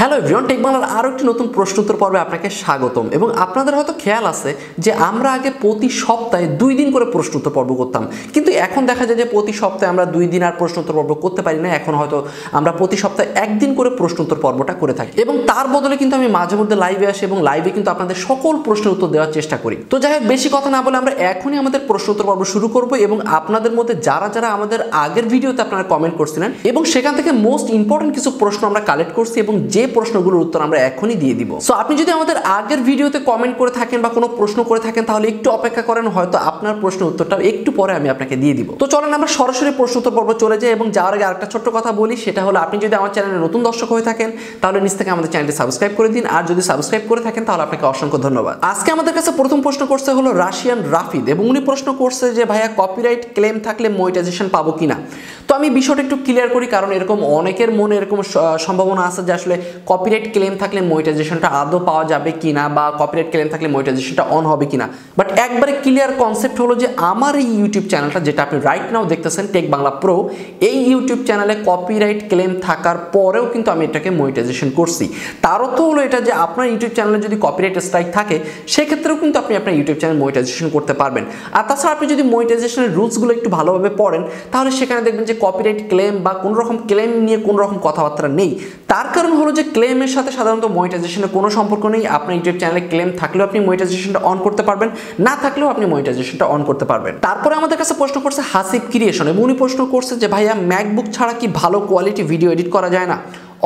Hello everyone, take বাংলার আরও একটি নতুন প্রশ্নোত্তর পর্বে আপনাকে স্বাগতম। এবং আপনাদের হয়তো খেয়াল আছে যে আমরা আগে প্রতি সপ্তাহে 2 দিন করে প্রশ্নোত্তর পর্ব করতাম, কিন্তু এখন দেখা যায় যে প্রতি সপ্তাহে আমরা 2 দিন আর প্রশ্নোত্তর পর্ব করতে পারি না। এখন হয়তো আমরা প্রতি সপ্তাহে 1 দিন করে প্রশ্নোত্তর পর্বটা করে থাকি, এবং তার বদলে কিন্তু আমি মাঝে মধ্যে লাইভে আসি এবং লাইভে কিন্তু আপনাদের সকল প্রশ্নের উত্তর দেওয়ার চেষ্টা করি। তো যাই হোক, বেশি কথা না বলে আমরা এখনই আমাদের প্রশ্নোত্তর পর্ব শুরু করব। এবং আপনাদের মধ্যে যারা যারা আমাদের আগের ভিডিওতে আপনারা কমেন্ট করছিলেন এবং সেখান থেকে মোস্ট ইম্পর্টেন্ট কিছু প্রশ্ন আমরা কালেক্ট করছি এবং যে প্রশ্নগুলোর উত্তর আমরা এখনই দিয়ে দিব। সো আপনি যদি আমাদের আগের ভিডিওতে কমেন্ট করে থাকেন বা কোনো প্রশ্ন করে থাকেন তাহলে একটু অপেক্ষা করেন, হয়তো আপনার প্রশ্নের উত্তরটা একটু পরে আমি আপনাকে দিয়ে দিব। তো চলেন আমরা সরাসরি প্রশ্নোত্তর পর্ব চলে যাই। এবং যাওয়ার আগে আরেকটা ছোট্ট কথা বলি, সেটা হলো আপনি যদি আমার চ্যানেলে নতুন দর্শক হয়ে থাকেন তাহলে নিচ থেকে আমাদের চ্যানেলটি সাবস্ক্রাইব করে দিন, আর যদি সাবস্ক্রাইব করে থাকেন তাহলে আপনাকে অসংখ্য ধন্যবাদ। আজকে আমাদের কাছে প্রথম প্রশ্ন করছে হলো রাশিয়ান রাফিদ, এবং উনি প্রশ্ন করছে যে ভাইয়া কপিরাইট ক্লেম থাকলে মনিটাইজেশন পাবো কিনা। তো আমি বিষয়টা একটু ক্লিয়ার করি, কারণ এরকম অনেকের মনে এরকম সম্ভাবনা আছে যে আসলে কপিরাইট ক্লেম থাকলে মনিটাইজেশনটা আদৌ পাওয়া যাবে কিনা, বা কপিরাইট ক্লেম থাকলে মনিটাইজেশনটা অন হবে কিনা। বাট একবারে ক্লিয়ার কনসেপ্ট হলো যে আমার এই ইউটিউব চ্যানেলটা, যেটা আপনি রাইট নাও দেখতেছেন টেক বাংলা প্রো, এই ইউটিউব চ্যানেলে কপিরাইট ক্লেম থাকার পরেও কিন্তু আমি এটাকে মনিটাইজেশন করছি। তার অর্থ হলো এটা যে আপনার ইউটিউব চ্যানেলে যদি কপিরাইট স্ট্রাইক থাকে সেক্ষেত্রেও কিন্তু আপনি আপনার ইউটিউব চ্যানেল মনিটাইজেশন করতে পারবেন। আর তাছাড়া আপনি যদি মনিটাইজেশনের রুলসগুলো একটু ভালোভাবে পড়েন তাহলে সেখানে দেখবেন যে কপিরাইট ক্লেম বা কোনো রকম ক্লেম নিয়ে কোনো রকম কথাবার্তা নেই। তার কারণ হলো যে ক্লেমের সাথে সাধারণত মনিটাইজেশনের কোনো সম্পর্ক নেই। আপনার ইউটিউব চ্যানেলে ক্লেম থাকলেও আপনি মনিটাইজেশনটা অন করতে পারবেন, না থাকলেও আপনি মনিটাইজেশনটা অন করতে পারবেন। তারপরে আমাদের কাছে প্রশ্ন করছে হাসিব ক্রিয়েশন, এবং উনি প্রশ্ন করছে যে ভাইয়া ম্যাকবুক ছাড়া কি ভালো কোয়ালিটি ভিডিও এডিট করা যায় না?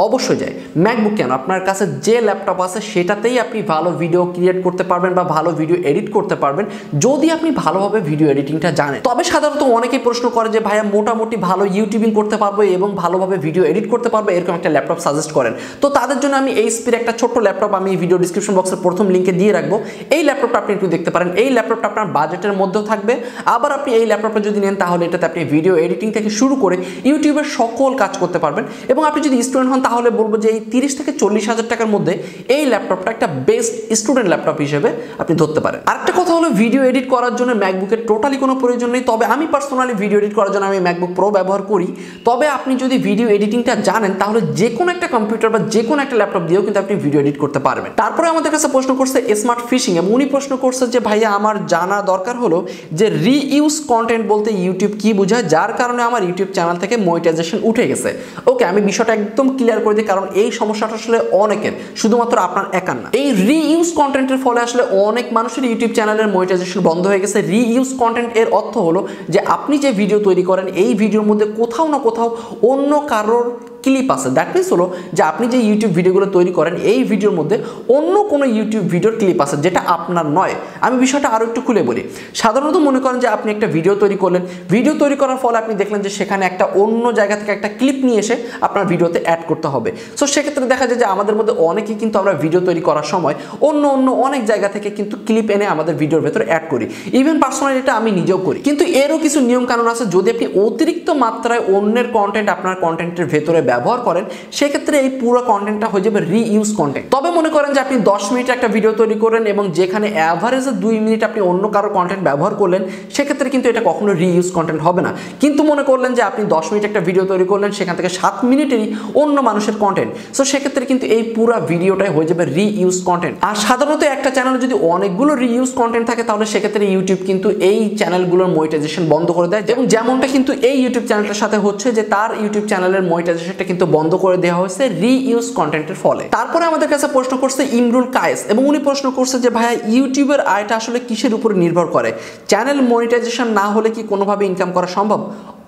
অবশ্যই যায়। ম্যাকবুক কেন, আপনার কাছে যে ল্যাপটপ আছে সেটাতেই আপনি ভালো ভিডিও ক্রিয়েট করতে পারবেন বা ভালো ভিডিও এডিট করতে পারবেন, যদি আপনি ভালোভাবে ভিডিও এডিটিংটা জানেন। তবে সাধারণত অনেকেই প্রশ্ন করে যে ভাইয়া মোটামুটি ভালো ইউটিউবিং করতে পারবো এবং ভালোভাবে ভিডিও এডিট করতে পারবো, এরকম একটা ল্যাপটপ সাজেস্ট করেন। তো তাদের জন্য আমি এইচপির একটা ছোট্ট ল্যাপটপ আমি ভিডিও ডিসক্রিপশন বক্সের প্রথম লিঙ্কে দিয়ে রাখবো। এই ল্যাপটপটা আপনি একটু দেখতে পারেন। এই ল্যাপটপটা আপনার বাজেটের মধ্যেও থাকবে। আবার আপনি এই ল্যাপটপটা যদি নেন তাহলে এটাতে আপনি ভিডিও এডিটিং থেকে শুরু করে ইউটিউবের সকল কাজ করতে পারবেন। এবং আপনি যদি স্টুডেন্ট হন তাহলে বলবো যে এই 30 থেকে 40 হাজার টাকার মধ্যে এই ল্যাপটপটা একটা বেস্ট স্টুডেন্ট ল্যাপটপ হিসেবে আপনি ধরতে পারেন। আরেকটা কথা হলো ভিডিও এডিট করার জন্য ম্যাকবুকের টোটালি কোনো প্রয়োজন নেই। তবে আমি পার্সোনালি ভিডিও এডিট করার জন্য আমি ম্যাকবুক প্রো ব্যবহার করি। তবে আপনি যদি ভিডিও এডিটিংটা জানেন তাহলে যে কোনো একটা কম্পিউটার বা যে কোনো একটা ল্যাপটপ দিয়েও কিন্তু আপনি ভিডিও এডিট করতে পারবেন। তারপরে আমাদের কাছে প্রশ্ন করছে স্মার্ট ফিশিং, এবং উনি প্রশ্ন করছে যে ভাইয়া আমার জানা দরকার হলো যে রিইউজ কন্টেন্ট বলতে ইউটিউব কি বোঝায়, যার কারণে আমার ইউটিউব চ্যানেল থেকে মনিটাইজেশন উঠে গেছে। ওকে, আমি বিষয়টা একদম ক্লিয়ার করে দিই, কারণ এই সমস্যাটা আসলে অনেকের, শুধুমাত্র আপনার একার না। এই রিইউজ কন্টেন্টের ফলে আসলে অনেক মানুষের ইউটিউব চ্যানেলের মনিটাইজেশন বন্ধ হয়ে গেছে। রিইউজ কন্টেন্ট এর অর্থ হলো যে আপনি যে ভিডিও তৈরি করেন এই ভিডিওর মধ্যে কোথাও না কোথাও অন্য কারোর ক্লিপ আছে। দ্যাট মিনস হলো যে আপনি যে ইউটিউব ভিডিওগুলো তৈরি করেন এই ভিডিওর মধ্যে অন্য কোনো ইউটিউব ভিডিওর ক্লিপ আছে যেটা আপনার নয়। আমি বিষয়টা আরও একটু খুলে বলি। সাধারণত মনে করেন যে আপনি একটা ভিডিও তৈরি করলেন, ভিডিও তৈরি করার ফলে আপনি দেখলেন যে সেখানে একটা অন্য জায়গা থেকে একটা ক্লিপ নিয়ে এসে আপনার ভিডিওতে অ্যাড করতে হবে। সো সেক্ষেত্রে দেখা যায় যে আমাদের মধ্যে অনেকেই কিন্তু আমরা ভিডিও তৈরি করার সময় অন্য অনেক জায়গা থেকে কিন্তু ক্লিপ এনে আমাদের ভিডিওর ভেতরে অ্যাড করি। ইভেন পার্সোনালি এটা আমি নিজেও করি। কিন্তু এরও কিছু নিয়ম কানুন আছে। যদি আপনি অতিরিক্ত মাত্রায় অন্যের কন্টেন্ট আপনার কন্টেন্টের ভেতরে ব্যবহার করেন সেক্ষেত্রে এই পুরো কন্টেন্টটা হয়ে যাবে রিইউজ কন্টেন্ট। তবে মনে করেন যে আপনি 10 মিনিট একটা ভিডিও তৈরি করেন এবং যেখানে অ্যাভারেজে 2 মিনিট আপনি অন্য কারো কন্টেন্ট ব্যবহার করলেন, সেক্ষেত্রে কিন্তু এটা কখনো রিইউজ কন্টেন্ট হবে না। কিন্তু মনে করলেন যে আপনি 10 মিনিট একটা ভিডিও তৈরি করলেন, সেখান থেকে 7 মিনিটেরই অন্য মানুষের কন্টেন্ট, সো সেক্ষেত্রে কিন্তু এই পুরো ভিডিওটাই হয়ে যাবে রিইউজ কন্টেন্ট। আর সাধারণত একটা চ্যানেলে যদি অনেকগুলো রিইউজ কন্টেন্ট থাকে তাহলে সেক্ষেত্রে ইউটিউব কিন্তু এই চ্যানেলগুলোর মনিটাইজেশন বন্ধ করে দেয়। এবং যেমনটা কিন্তু এই ইউটিউব চ্যানেলটার সাথে হচ্ছে যে তার ইউটিউব চ্যানেলের মনিটাইজেশনটা কিন্তু বন্ধ করে দেওয়া হয়েছে রিইউজ কন্টেন্টের ফলে। তারপরে আমাদের কাছে প্রশ্ন করছে ইমরুল কায়েস, এবং উনি প্রশ্ন করছে যে ভাইয়া ইউটিউবের আয়টা আসলে কিসের উপর নির্ভর করে? চ্যানেল মনিটাইজেশন না হলে কি কোনোভাবে ইনকাম করা সম্ভব?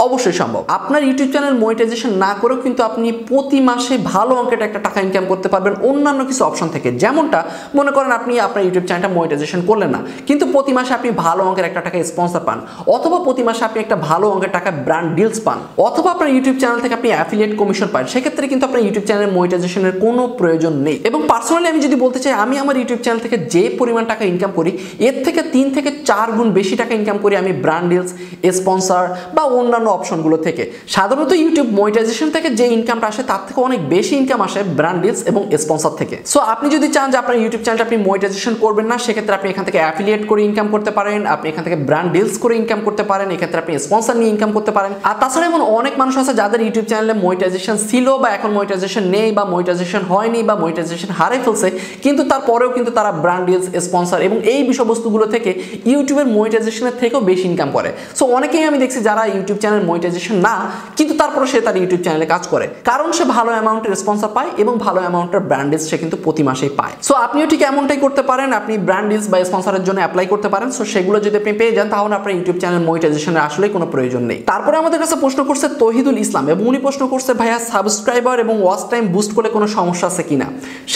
অবশ্যই সম্ভব। আপনার ইউটিউব চ্যানেল মনিটাইজেশন না করেও কিন্তু আপনি প্রতি মাসে ভালো অঙ্কের একটা টাকা ইনকাম করতে পারবেন অন্যান্য কিছু অপশন থেকে। যেমনটা মনে করেন আপনি আপনার ইউটিউব চ্যানেলটা মনিটাইজেশন করলেন না, কিন্তু প্রতি মাসে আপনি ভালো অঙ্কের একটা টাকা স্পন্সর পান, অথবা প্রতি মাসে আপনি একটা ভালো অঙ্কের টাকা ব্র্যান্ড ডিলস পান, অথবা আপনার ইউটিউব চ্যানেল থেকে আপনি অ্যাফিলিয়েট কমিশন পান। সেক্ষেত্রে কিন্তু আপনার ইউটিউব চ্যানেলের মনিটাইজেশনের কোনো প্রয়োজন নেই। এবং পার্সোনালি আমি যদি বলতে চাই, আমি আমার ইউটিউব চ্যানেল থেকে যে পরিমাণ টাকা ইনকাম করি এর থেকে 3 থেকে 4 গুণ বেশি টাকা ইনকাম করি আমি ব্র্যান্ড ডিলস, স্পন্সর বা অন্যান্য অন্যান্য অপশনগুলো থেকে। সাধারণত ইউটিউব মনিটাইজেশন থেকে যে ইনকামটা আসে তার থেকে অনেক বেশি ইনকাম আসে ব্র্যান্ড ডিলস এবং স্পন্সর থেকে। সো আপনি যদি চান যে আপনার ইউটিউব চ্যানেলটা আপনি মনিটাইজেশন করবেন না, সেক্ষেত্রে আপনি এখান থেকে অ্যাফিলিয়েট করে ইনকাম করতে পারেন, আপনি এখান থেকে ব্র্যান্ড ডিলস করে ইনকাম করতে পারেন, এক্ষেত্রে আপনি স্পন্সর নিয়ে ইনকাম করতে পারেন। আর তাছাড়া এমন অনেক মানুষ আছে যাদের ইউটিউব চ্যানেলে মনিটাইজেশন ছিল বা এখন মনিটাইজেশন নেই বা মনিটাইজেশন হয়নি বা মনিটাইজেশন হারিয়ে ফেলছে, কিন্তু তারপরেও কিন্তু তারা ব্র্যান্ড ডিলস, স্পন্সর এবং এই বিষয়বস্তুগুলো থেকে ইউটিউবের মনিটাইজেশনের থেকেও বেশি ইনকাম করে। সো অনেকেই আমি দেখছি যারা ইউটিউব চ্যানেল মনিটাইজেশন না, কিন্তু তারপরে সে তার ইউটিউব চ্যানেলে কাজ করে, কারণ সে ভালো অ্যামাউন্টের স্পন্সর পায় এবং ভালো অ্যামাউন্টের ব্র্যান্ড ডিলস সে কিন্তু প্রতি মাসেই পায়। সো আপনিও ঠিক এমনটাই করতে পারেন, আপনি ব্র্যান্ড ডিলস বা স্পন্সরের জন্য অ্যাপ্লাই করতে পারেন। সো সেগুলো যদি আপনি পেয়ে যান তাহলে আপনার ইউটিউব চ্যানেল মনিটাইজেশনের আসলে কোনো প্রয়োজন নেই। তারপরে আমাদের কাছে প্রশ্ন করছে তহিদুল ইসলাম এবং উনি প্রশ্ন করছে ভাইয়া সাবস্ক্রাইবার এবং ওয়াচ টাইম বুস্ট করলে কোনো সমস্যা আছে কিনা।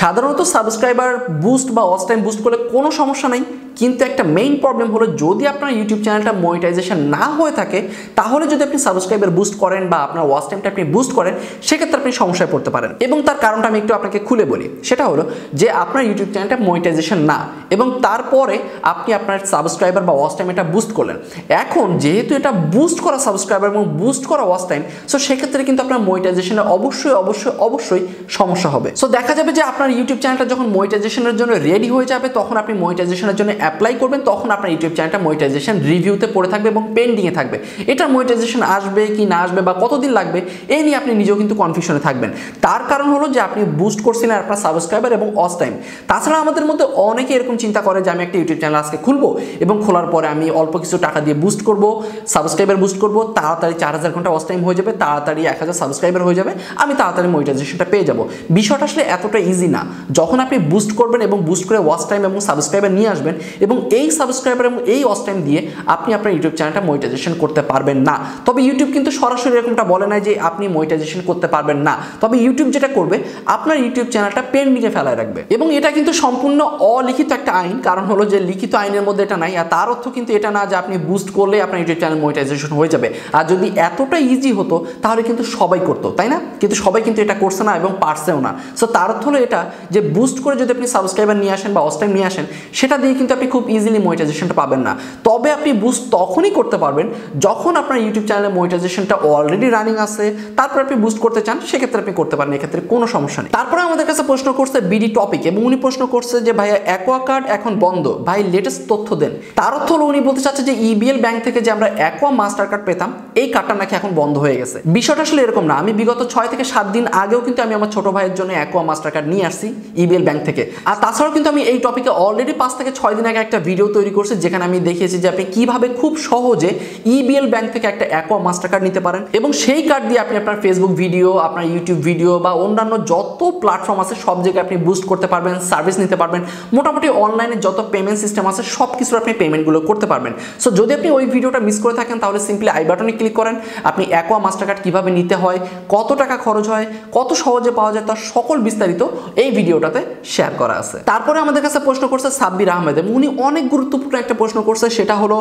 সাধারণত সাবস্ক্রাইবার বুস্ট বা ওয়াচ টাইম বুস্ট করলে কোনো সমস্যা নেই, কিন্তু একটা মেইন প্রবলেম হলো যদি আপনার ইউটিউব চ্যানেলটা মনিটাইজেশন না হয়ে থাকে তাহলে যদি আপনি সাবস্ক্রাইবার বুস্ট করেন বা আপনার ওয়াচ টাইমটা আপনি বুস্ট করেন, সেক্ষেত্রে আপনি সমস্যায় পড়তে পারেন। এবং তার কারণটা আমি একটু আপনাকে খুলে বলি। সেটা হলো যে আপনার ইউটিউব চ্যানেলটা মনিটাইজেশন না এবং তারপরে আপনি আপনার সাবস্ক্রাইবার বা ওয়াচ টাইম এটা বুস্ট করলেন। এখন যেহেতু এটা বুস্ট করা সাবস্ক্রাইবার এবং বুস্ট করা ওয়াচ টাইম, সো সেক্ষেত্রে কিন্তু আপনার মনিটাইজেশনে অবশ্যই সমস্যা হবে। সো দেখা যাবে যে আপনার ইউটিউব চ্যানেলটা যখন মনিটাইজেশনের জন্য রেডি হয়ে যাবে তখন আপনি মনিটাইজেশনের জন্য অ্যাপ্লাই করবেন, তখন আপনার ইউটিউব চ্যানেলটা মনিটাইজেশন রিভিউতে পড়ে থাকবে এবং পেন্ডিংয়ে থাকবে। এটার মনিটাইজেশন আসবে কি না আসবে বা কতদিন লাগবে এই নিয়ে আপনি নিজেও কিন্তু কনফিউশনে থাকবেন। তার কারণ হলো যে আপনি বুস্ট করছিলেন আপনার সাবস্ক্রাইবার এবং ওয়াচ টাইম। তাছাড়া আমাদের মধ্যে অনেকে এরকম চিন্তা করে যে আমি একটা ইউটিউব চ্যানেল আজকে খুলবো এবং খোলার পরে আমি অল্প কিছু টাকা দিয়ে বুস্ট করব, সাবস্ক্রাইবার বুস্ট করব, তাড়াতাড়ি 4000 ঘন্টা ওয়াচ টাইম হয়ে যাবে, তাড়াতাড়ি 1000 সাবস্ক্রাইবার হয়ে যাবে, আমি তাড়াতাড়ি মনিটাইজেশনটা পেয়ে যাব। বিষয়টা আসলে এতটা ইজি না। যখন আপনি বুস্ট করবেন এবং বুস্ট করে ওয়াচ টাইম এবং সাবস্ক্রাইবার নিয়ে আসবেন এবং এই সাবস্ক্রাইবার এবং এই ওয়াচ টাইম দিয়ে আপনি আপনার ইউটিউব চ্যানেলটা মনিটাইজেশন করতে পারবেন না। তবে ইউটিউব কিন্তু সরাসরি এরকমটা বলে না যে আপনি মনিটাইজেশন করতে পারবেন না। তবে ইউটিউব যেটা করবে আপনার ইউটিউব চ্যানেলটা পেন্ডিংয়ে ফেলায় রাখবে এবং এটা কিন্তু সম্পূর্ণ অলিখিত একটা আইন। কারণ হলো যে লিখিত আইনের মধ্যে এটা নাই, আর তার অর্থ কিন্তু এটা না যে আপনি বুস্ট করলে আপনার ইউটিউব চ্যানেল মনিটাইজেশন হয়ে যাবে। আর যদি এতটা ইজি হতো তাহলে কিন্তু সবাই করতো, তাই না? কিন্তু সবাই কিন্তু এটা করছে না এবং পারছেও না। সো তার অর্থ হলো এটা যে বুস্ট করে যদি আপনি সাবস্ক্রাইবার নিয়ে আসেন বা ওয়াচ টাইম নিয়ে আসেন, সেটা দিয়ে কিন্তু আপনি খুব ইজিলি মনিটাইজেশনটা পাবেন না। তবে আপনি বুস্ট তখনই করতে পারবেন যখন আপনার ইউটিউব চ্যানেলের মনিটাইজেশনটা অলরেডি রানিং আছে, তারপর আপনি বুস্ট করতে চান, সেক্ষেত্রে আপনি করতে পারেন, এক্ষেত্রে কোনো সমস্যা নেই। তারপরে আমাদের কাছে প্রশ্ন করছে বিডি টপিক এবং উনি প্রশ্ন করছে যে ভাইয়া অ্যাকোয়া কার্ড এখন বন্ধ, ভাই লেটেস্ট তথ্য দেন। তার অর্থ হলো উনি বলতে চাচ্ছে যে ইবিএল ব্যাংক থেকে যে আমরা অ্যাকোয়া মাস্টার কার্ড পেতাম, এই কার্ডটা নাকি এখন বন্ধ হয়ে গেছে। বিষয়টা আসলে এরকম না। আমি বিগত 6 থেকে 7 দিন আগেও কিন্তু আমি আমার ছোট ভাইয়ের জন্য অ্যাকোয়া মাস্টার কার্ড নিয়ে আসছি ইবিএল ব্যাংক থেকে। আর তাছাড়াও কিন্তু আমি এই টপিকে অলরেডি 5 থেকে 6 দিন আগে একটা ভিডিও তৈরি করছি যেখানে আমি দেখিয়েছি যে আপনি কিভাবে খুব সহজে ইবিএল ব্যাংক থেকে একটা অ্যাকোয়া মাস্টার কার্ড নিতে পারেন এবং সেই কার্ড দিয়ে আপনি আপনার ফেসবুক ভিডিও, আপনার ইউটিউব ভিডিও বা অন্যান্য যত প্ল্যাটফর্ম আছে সব জায়গায় আপনি বুস্ট করতে পারবেন, সার্ভিস নিতে পারবেন। মোটামুটি অনলাইনে যত পেমেন্ট সিস্টেম আছে সব কিছুর আপনি পেমেন্টগুলো করতে পারবেন। সো যদি আপনি ওই ভিডিওটা মিস করে থাকেন তাহলে সিম্পলি আই বাটনে ক্লিক করেন। আপনি অ্যাকোয়া মাস্টার কার্ড কীভাবে নিতে হয়, কত টাকা খরচ হয়, কত সহজে পাওয়া যায়, তার সকল বিস্তারিত এই ভিডিওটাতে শেয়ার করা আছে। তারপরে আমাদের কাছে প্রশ্ন করছে সাব্বির আহমেদ এবং উনি অনেক গুরুত্বপূর্ণ একটা প্রশ্ন করছে। সেটা হলো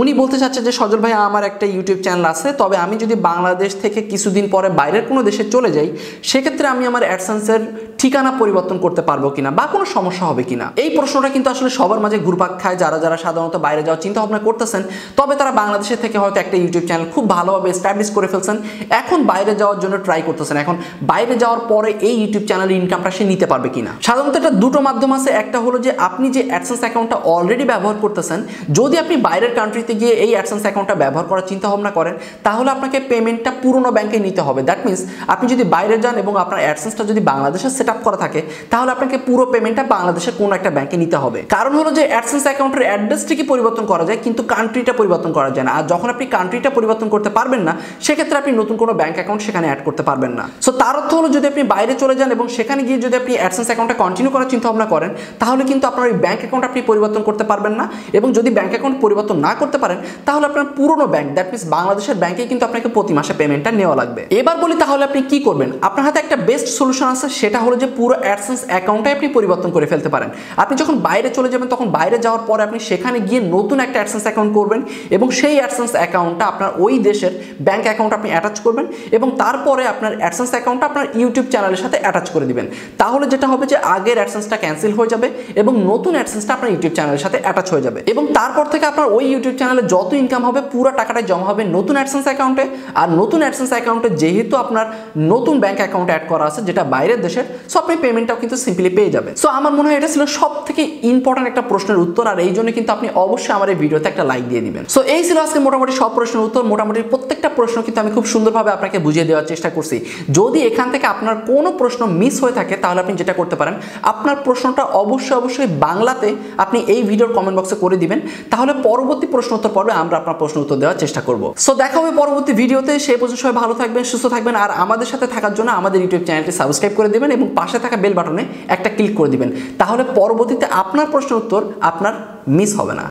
উনি বলতে চাচ্ছে যে সজল ভাই আমার একটা ইউটিউব চ্যানেল আছে, তবে আমি যদি বাংলাদেশ থেকে কিছুদিন পরে বাইরের কোনো দেশে চলে যাই, সেক্ষেত্রে আমি আমার অ্যাডসেন্সের ঠিকানা পরিবর্তন করতে পারবো কিনা বা কোনো সমস্যা হবে কিনা। এই প্রশ্নটা কিন্তু আসলে সবার মাঝে ঘুরপাক খায়। যারা সাধারণত বাইরে যাওয়ার চিন্তা ভাবনা করতেছেন, তবে তারা বাংলাদেশের থেকে হয়তো একটা ইউটিউব চ্যানেল খুব ভালোভাবে এস্টাবলিশ করে ফেলছেন, এখন বাইরে যাওয়ার জন্য ট্রাই করতেছেন। এখন বাইরে যাওয়ার পরে এই ইউটিউব চ্যানেলের ইনকামটা সে নিতে পারবে কিনা। সাধারণত এটা দুটো মাধ্যম আছে। একটা হলো যে আপনি যে অ্যাডসেন্স অ্যাকাউন্টটা অলরেডি ব্যবহার করতেছেন, যদি আপনি বাইরের কান্ট্রিতে গিয়ে এই অ্যাডসেন্স অ্যাকাউন্টটা ব্যবহার করার চিন্তা ভাবনা করেন, তাহলে আপনাকে পেমেন্টটা পুরোনো ব্যাংকে নিতে হবে। দ্যাট মিনস আপনি যদি বাইরে যান এবং আপনার অ্যাডসেন্সটা যদি বাংলাদেশে সেট আপ করা থাকে, তাহলে আপনাকে পুরো পেমেন্টটা বাংলাদেশের কোনো একটা ব্যাংকে নিতে হবে। কারণ হলো যে অ্যাডসেন্স অ্যাকাউন্টের অ্যাড্রেসটিকে পরিবর্তন করা যায়, কিন্তু কান্ট্রিটা পরিবর্তন করা যায় না। আর যখন আপনি কান্ট্রিটা পরিবর্তন করতে পারবেন না, সেক্ষেত্রে আপনি নতুন কোনো ব্যাংক অ্যাকাউন্ট সেখানে অ্যাড করতে পারবেন না। সো তার অর্থ হলো যদি আপনি বাইরে চলে যান এবং সেখানে গিয়ে যদি আপনি অ্যাডসেন্স অ্যাকাউন্টটা কন্টিনিউ করার চিন্তা ভাবনা করেন, তাহলে কিন্তু আপনার ওই ব্যাংক অ্যাকাউন্ট আপনি পরিবর্তন করতে পারবেন না। এবং যদি ব্যাংক অ্যাকাউন্ট পরিবর্তন না করতে পারেন, তাহলে আপনার পুরনো ব্যাংক, দ্যাট মিনস বাংলাদেশের ব্যাংকে কিন্তু আপনাকে প্রতি মাসে পেমেন্টটা নেওয়া লাগবে। এবার বলি তাহলে আপনি কি করবেন। আপনার হাতে একটা বেস্ট সলিউশন আছে, সেটা হলো যে পুরো অ্যাডসেন্স অ্যাকাউন্টটাই আপনি পরিবর্তন করে ফেলতে পারেন। আপনি যখন বাইরে চলে যাবেন, তখন বাইরে যাওয়ার পরে আপনি সেখানে গিয়ে নতুন একটা অ্যাডসেন্স অ্যাকাউন্ট করবেন এবং সেই অ্যাডসেন্স অ্যাকাউন্টটা আপনার ওই দেশের ব্যাংক অ্যাকাউন্ট আপনি অ্যাটাচ করবেন এবং তারপরে আপনার অ্যাডসেন্স অ্যাকাউন্টটা আপনার ইউটিউব চ্যানেলের সাথে অ্যাটাচ করে দিবেন। তাহলে যেটা হবে যে আগের অ্যাডসেন্সটা ক্যান্সেল হয়ে যাবে এবং নতুন অ্যাডসেন্সটা আপনার ইউটিউব চ্যানেলের সাথে অ্যাটাচ হয়ে যাবে এবং তারপর থেকে আপনার ওই ইউটিউব চ্যানেলে যত ইনকাম হবে পুরো টাকাটাই জমা হবে নতুন অ্যাডসেন্স অ্যাকাউন্টে। আর নতুন অ্যাডসেন্স অ্যাকাউন্টে যেহেতু আপনার নতুন ব্যাংক অ্যাকাউন্ট অ্যাড করা আছে যেটা বাইরের দেশের, সো আপনি পেমেন্টটাও কিন্তু সিম্পলি পেয়ে যাবেন। সো আমার মনে হয় এটা ছিল সব থেকে ইম্পর্টেন্ট একটা প্রশ্নের উত্তর, আর এই জন্য কিন্তু আপনি অবশ্যই আমার এই ভিডিওতে একটা লাইক দিয়ে দিবেন। সো এই ছিল আজকে মোটামুটি সব প্রশ্নের উত্তর। মোটামুটি প্রত্যেকটা প্রশ্ন কিন্তু আমি খুব সুন্দরভাবে আপনাকে বুঝিয়ে দেওয়ার চেষ্টা করছি। যদি এখান থেকে আপনার কোনো প্রশ্ন মিস হয়ে থাকে তাহলে আপনি যেটা করতে পারেন, আপনার প্রশ্নটা অবশ্যই বাংলাতে আপনি এই ভিডিওর কমেন্ট বক্সে করে দিবেন, তাহলে পরবর্তী প্রশ্ন উত্তর পর্বে আমরা আপনার প্রশ্ন উত্তর দেওয়ার চেষ্টা করব। সো দেখা হবে পরবর্তী ভিডিওতে, সেই পর্যন্ত সবাই ভালো থাকবেন, সুস্থ থাকবেন, আর আমাদের সাথে থাকার জন্য আমাদের ইউটিউব চ্যানেলটি সাবস্ক্রাইব করে দিবেন এবং পাশে থাকা বেল বাটনে একটা ক্লিক করে দিবেন, তাহলে পরবর্তীতে আপনার প্রশ্ন উত্তর আপনার মিস হবে না।